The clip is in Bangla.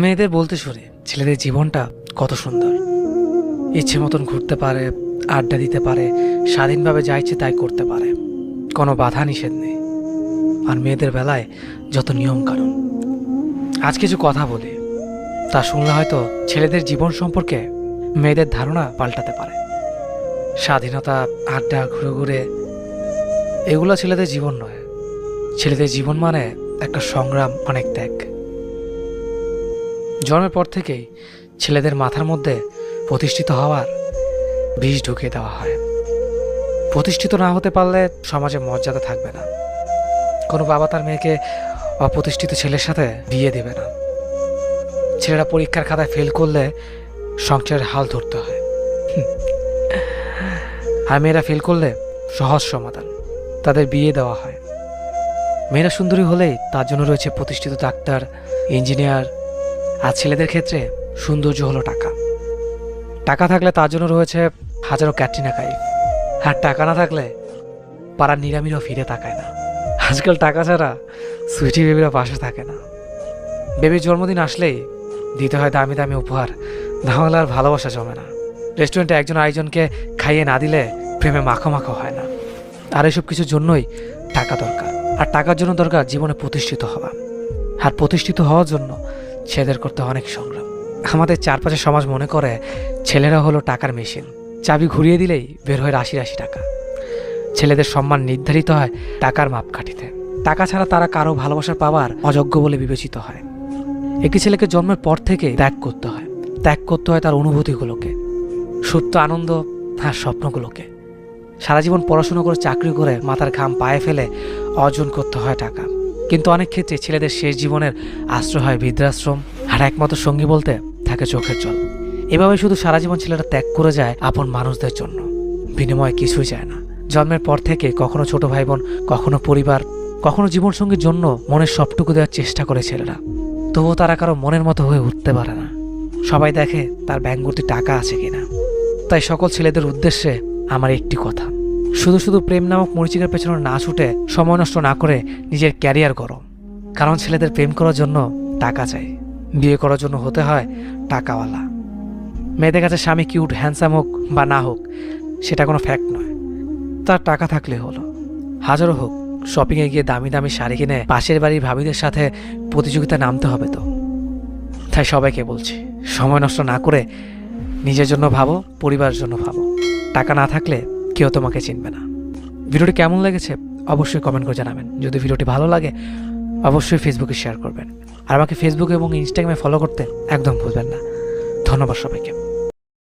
মেয়েদের বলতে শুনে ছেলেদের জীবনটা কত সুন্দর। ইচ্ছে মতন ঘুরতে পারে, আড্ডা দিতে পারে, স্বাধীনভাবে যা ইচ্ছে তাই করতে পারে, কোনো বাধা নিষেধ নেই। আর মেয়েদের বেলায় যত নিয়ম কানুন। আজ কিছু কথা বলি, তা শুনলে হয়তো ছেলেদের জীবন সম্পর্কে মেয়েদের ধারণা পাল্টাতে পারে। স্বাধীনতা, আড্ডা, ঘুরে ঘুরে এগুলো ছেলেদের জীবন নয়। ছেলেদের জীবন মানে একটা সংগ্রাম, অনেক ত্যাগ। জন্মের পর থেকেই ছেলেদের মাথার মধ্যে প্রতিষ্ঠিত হওয়ার বীজ ঢুকিয়ে দেওয়া হয়। প্রতিষ্ঠিত না হতে পারলে সমাজে মর্যাদা থাকবে না। কোনো বাবা তার মেয়েকে অপ্রতিষ্ঠিত ছেলের সাথে বিয়ে দেবে না। ছেলেরা পরীক্ষার খাতায় ফেল করলে সংসারের হাল ধরতে হয়, আর মেয়েরা ফেল করলে সহজ সমাধান, তাদের বিয়ে দেওয়া হয়। মেয়েরা সুন্দরী হলেই তার জন্য রয়েছে প্রতিষ্ঠিত ডাক্তার, ইঞ্জিনিয়ার। আর ছেলেদের ক্ষেত্রে সৌন্দর্য হলো টাকা। টাকা থাকলে তার জন্য রয়েছে হাজারো ক্যাটরিনা কাইফ। আর টাকা না থাকলে পাড়ার নিরামিরও ফিরে তাকায় না। আজকাল টাকা ছাড়া সুইটি বেবিরা পাশে থাকে না। বেবির জন্মদিন আসলেই দিতে হয় দামি দামি উপহার, নাহলে আর ভালোবাসা জমে না। রেস্টুরেন্টে একজন আরেকজনকে খাইয়ে না দিলে প্রেমে মাখো মাখো হয় না। আর এসব কিছুর জন্যই টাকা দরকার। আর টাকার জন্য দরকার জীবনে প্রতিষ্ঠিত হওয়া। আর প্রতিষ্ঠিত হওয়ার জন্য ছেলেদের করতে অনেক সংগ্রাম। আমাদের চারপাশে সমাজ মনে করে ছেলেরা হলো টাকার মেশিন, চাবি ঘুরিয়ে দিলেই বের হয় রাশি রাশি টাকা। ছেলেদের সম্মান নির্ধারিত হয় টাকার মাপকাঠিতে। টাকা ছাড়া তারা কারো ভালোবাসা পাওয়ার অযোগ্য বলে বিবেচিত হয়। একটি ছেলেকে জন্মের পর থেকে ত্যাগ করতে হয়। ত্যাগ করতে হয় তার অনুভূতিগুলোকে, সুপ্ত আনন্দ আর স্বপ্নগুলোকে। সারা জীবন পড়াশুনো করে, চাকরি করে, মাথার ঘাম পায়ে ফেলে অর্জন করতে হয় টাকা। কিন্তু অনেক ক্ষেত্রে ছেলেদের শেষ জীবনের আশ্রয় হয় বৃদ্ধাশ্রম, আর একমাত্র সঙ্গী বলতে থাকে চোখের জল। এভাবে শুধু সারা জীবন ছেলেরা ত্যাগ করে যায় আপন মানুষদের জন্য, বিনিময়ে কিছুই চায় না। জন্মের পর থেকে কখনো ছোট ভাই বোন, কখনো পরিবার, কখনো জীবনসঙ্গীর জন্য মনের সবটুকু দেওয়ার চেষ্টা করে ছেলেরা। তবুও তারা কারো মনের মতো হয়ে উঠতে পারে না। সবাই দেখে তার ব্যাংক ভর্তি টাকা আছে কিনা। তাই সকল ছেলেদের উদ্দেশ্যে আমার একটি কথা, শুধু শুধু প্রেম নামক মরিচিকার পেছনে না ছুটে সময় নষ্ট না করে নিজের ক্যারিয়ার করো। কারণ ছেলেদের প্রেম করার জন্য টাকা চাই, বিয়ে করার জন্য হতে হয় টাকাওয়ালা। মেয়েদের কাছে স্বামী কিউট, হ্যান্ডসাম হোক বা না হোক সেটা কোনো ফ্যাক্ট নয়, তার টাকা থাকলে হলো। হাজারো হোক, শপিংয়ে গিয়ে দামি দামি শাড়ি কিনে পাশের বাড়ির ভাবিদের সাথে প্রতিযোগিতা নামতে হবে তো। তাই সবাইকে বলছি, সময় নষ্ট না করে নিজের জন্য ভাবো, পরিবারের জন্য ভাবো। টাকা না থাকলে কেউ তোমাকে চিনবে না। ভিডিওটি কেমন লেগেছে অবশ্যই কমেন্ট করে জানাবেন। যদি ভিডিওটি ভালো লাগে অবশ্যই ফেসবুকে শেয়ার করবেন। আর আমাকে ফেসবুক এবং ইনস্টাগ্রামে ফলো করতে একদম ভুলবেন না। ধন্যবাদ সবাইকে।